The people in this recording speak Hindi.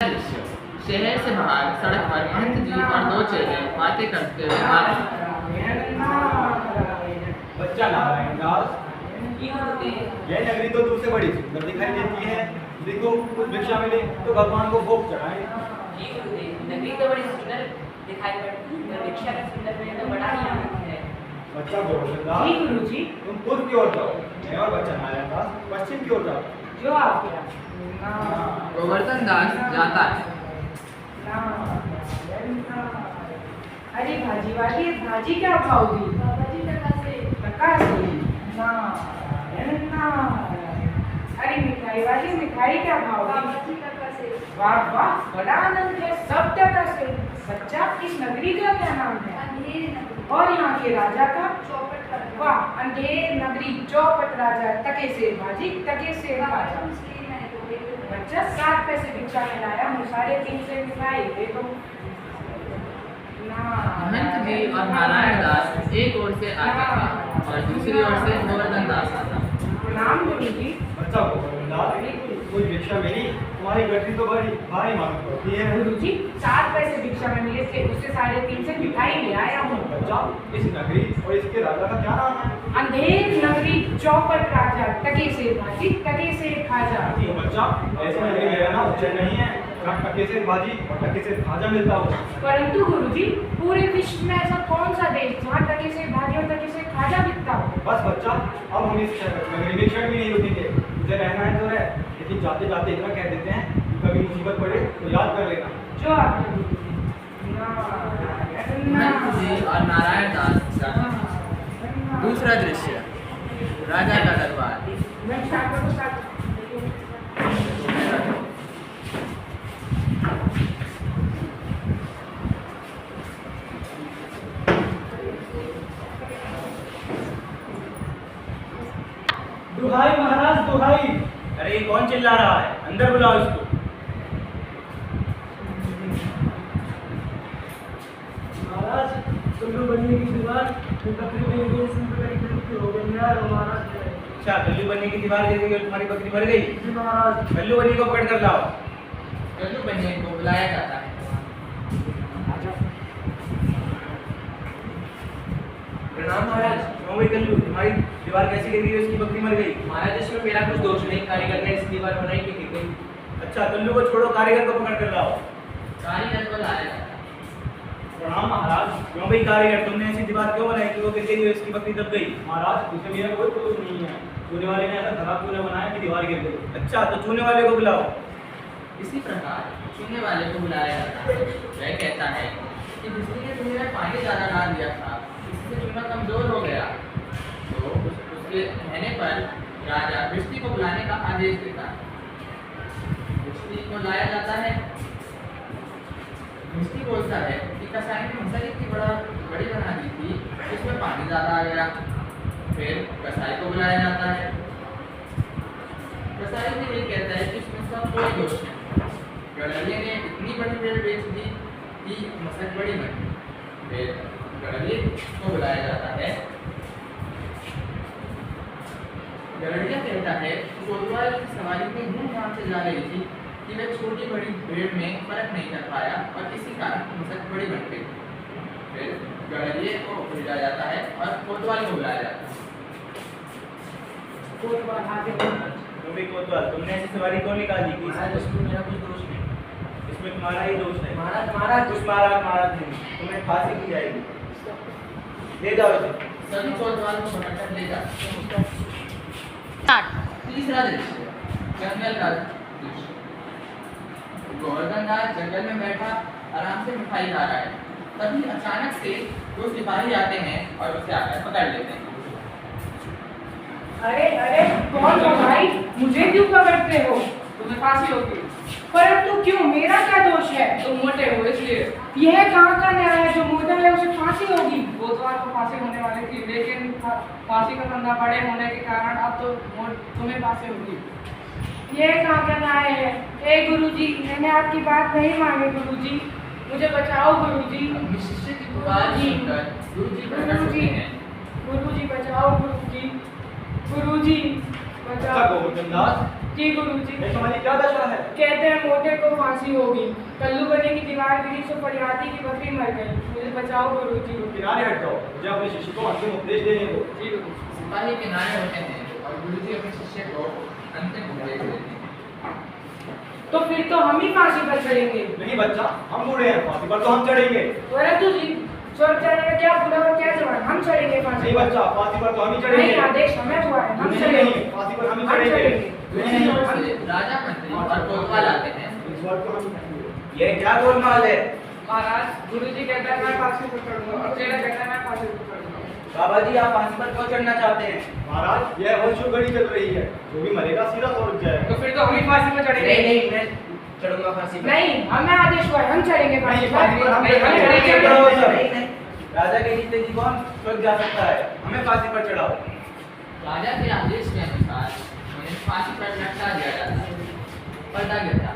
दृश्य। शहर से बाहर सड़क पर महंत जी और दो चेले बातें करते हुए आ रहे हैं। बच्चा नारायण दास, यह नगरी तो तुमसे बड़ी सुंदर दिखाई देती है। देखो कुछ भिक्षा मिले तो भगवान को भोग चढ़ाएं। नगरी तो बड़ी सुंदर दिखाई पड़ती है, भिक्षा का सुंदर में तो बड़ा ही आनंद है। बच्चा गोवर्धन दास, जी गुरुजी। तुम पूर्व की ओर जाओ, मैं और बच्चा नारायण दास पश्चिम की ओर जाओ। जो आपके गोवर्धन दास जाता है। अरे भाजी वाली, भाजी क्या भाव दी? भाजी टका से अरे मिठाई वाली, मिठाई क्या भाव दी? वाह वाह, बड़ा आनंद है, सब टका से। बच्चा, इस नगरी का क्या नाम है? और यहाँ के राजा का? वाह, अंधेर नगरी, चौपट राजा, टके से भाजी, टके से राजा। बच्चा 7 पैसे भिक्षा में लाया हूँ, 3.5 से मिठाई दे दो। महंत जी और नारायण दास एक ओर से आते हैं और दूसरी ओर से गोवर्धन दास आता है। प्रणाम गुरुजी। बच्चा गोवर्धन दास, कोई भिक्षा मिली? तुम्हारी गठरी तो बड़ी भारी मालूम पड़ती है। गुरुजी, 4 पैसे भिक्षा में मिले थे, उससे 3.5 से मिठाई ले आया हूँ। बच्चा, इस नगरी और इसके राजा का क्या नाम है? अंधेर नगरी, चौपट राजा, टके से भाजी, टके से खाजा। तो बच्चा, ऐसी नगरी में रहना उचित नहीं है। टके से भाजी और टके से खाजा मिलता हो। परंतु गुरुजी, पूरे विश्व में ऐसा कौन सा देश जहाँ टके से भाजी और टके से खाजा बिकता हो? बस बच्चा, अब हम इस नगरी में क्षण भी नहीं रुकेंगे। तुझे रहना है तो रह, लेकिन जाते जाते इतना कह देते हैं कि कभी मुसीबत पड़े तो याद कर लेना। जो आप महंत जी और नारायण दास जाते हैं। दूसरा दृश्य, राजा का दरबार। दुहाई महाराज, दुहाई। अरे कौन चिल्ला रहा है? अंदर बुलाओ इसको। महाराज, टुल्लू बनने की दीवार अच्छा, कल्लू बनने की दीवार गिर गई, तुम्हारी बकरी मर गई। महाराज, कल्लू बनी को पकड़ कर लाओ। कल्लू बनिए को बुलाया जाता है। प्रणाम महाराज। क्यों भाई कल्लू, तुम्हारी दीवार कैसे गिर गई? उसकी बकरी मर गई। महाराज, इसमें मेरा कुछ दोष नहीं, कारीगर ने इस दीवार बनाई की गिर गई। अच्छा, कल्लू को छोड़ो, कारीगर को पकड़ कर लाओ। कारीगर को लाया जाता है। प्रणाम महाराज। क्यों भाई कारीगर, तुमने ऐसी दीवार क्यों बनाई कि वो गिर गई और इसकी बकरी दब गई? महाराज, इसमें मेरा कोई कसूर नहीं है। चूने वाले ने ऐसा धरा चूने बनाया कि दीवार गिर गई। अच्छा, तो चूने वाले को बुलाओ। इसी प्रकार चूने वाले को बुलाया जाता है। वह कहता है कि बिजली ने चूने में पानी ज़्यादा डाल दिया था, इससे चूना कमजोर हो गया। तो उसके कहने पर राजा बिजली को बुलाने का आदेश देता है। बिजली को लाया जाता है। बिजली बोलता है कि कसाई ने मसाले इतनी बड़ी बना दी थी, इसमें पानी ज़्यादा आ गया। फिर कसाई को बुलाया जाता है। कसाई भी ये कहता है कि इसमें इसका कोई दोष नहीं, गड़रिये ने इतनी बड़ी ब्रेड बेच दी कि मसक बड़ी बनी। फिर गड़रिये को बुलाया जाता है। गड़रिया कहता है कि कोतवाल की सवारी में धूमधाम से जा रही थी कि वह छोटी बड़ी भीड़ में फर्क नहीं कर पाया और इसी कारण मसक बड़ी बन गई। फिर गड़रिये को भेजा जाता है और कोतवाल को बुलाया जाता है। कोतवाल आगे क्यों भाई कोतवाल, तुमने ऐसी सवारी क्यों निकाली कि इसमें मेरा कुछ दोष नहीं। इसमें तुम्हारा ही दोष है? महाराज, कुछ महाराज नहीं, तुम्हें फांसी की जाएगी। ले जाओ इसे। सभी कोतवाल को पकड़कर ले जाते हैं। तीसरा दृश्य, जंगल का दृश्य। गोवर्धन दास जंगल में बैठा आराम से मिठाई खा रहा है। तभी अचानक से 2 सिपाही आते हैं और उसे आकर पकड़ लेते हैं। अरे अरे, कौन हो भाई? मुझे क्यों पकड़ते हो? तुम्हें फांसी होगी। परंतु क्यों, मेरा क्या दोष है? तुम मोटे हो इसलिए। यह कहाँ का न्याय है? जो मोटा है उसे फांसी होगी। कोतवाल को फांसी होने वाली थी, लेकिन फांसी का फंदा बड़े होने के कारण अब तो तुम्हें फांसी होगी। यह कहाँ का न्याय है? ए गुरुजी, मैंने आपकी बात नहीं मानी गुरुजी, मुझे बचाओ गुरुजी। अपने शिष्य की पुकार सुनकर गुरुजी प्रकट होते हैं। गुरुजी बचाओ गुरुजी, गुरुजी अच्छा बचाओ। गोवर्धन दास, जी गुरुजी। ये तुम्हारी क्या दशा है? कहते हैं मोटे को फांसी होगी, कल्लू बने की दीवार गिरी तो फरियादी की बकरी मर गई। मुझे बचाओ गुरुजी। किनारे हट जाओ, मुझे अपने शिष्य को अंतिम उपदेश देने दो। जी गुरुजी। सिपाही किनारे होते हैं और गुरुजी अपने शिष्य को अंतिम उपदेश देते हैं। तो फिर तो हम ही फांसी पर चढ़ेंगे। नहीं बच्चा, हम बूढ़े हैं, फांसी पर तो हम चढ़ेंगे। परंतु जी स्वर्ग जाने का क्या बूढ़ा और क्या जवान, हम चढ़ेंगे फांसी नहीं पर। बच्चा, फांसी पर तो हम ही चढ़ेंगे। नहीं, आदेश हमें हुआ है, हम नहीं, चढ़ेंगे। नहीं, फांसी पर हम ही हम चढ़ेंगे। चढ़ेंगे। दूसरी ओर से राजा मंत्री और कोतवाल आते हैं। इस बार तो हम ही चढ़ेंगे। ये क्या गोलमाल है? महाराज गुरुजी कहता है मैं फांसी पर चढ़ूंगा और चेला कहता है मैं फांसी पर चढ़ूंगा। बाबा जी आप फांसी पर क्यों चढ़ना चाहते हैं? महाराज, यह वंश घड़ी चल रही है, जो भी मरेगा सीधा स्वर्ग जाएगा। तो फिर तो हम ही फांसी पर चढ़ेंगे। नहीं मैं चढ़ूंगा फांसी पर। नहीं, हमें आदेश हुआ है, हम चढ़ेंगे फांसी नहीं, फांसी पर हम नहीं, हम चढ़ेंगे। चढ़ेंगे। नहीं, राजा के जीते जी कौन स्वर्ग जा सकता है? हमें फांसी पर चढ़ाओ। राजा के आदेश के अनुसार उन्हें फांसी पर लटका दिया जाता है। पलटा गिरता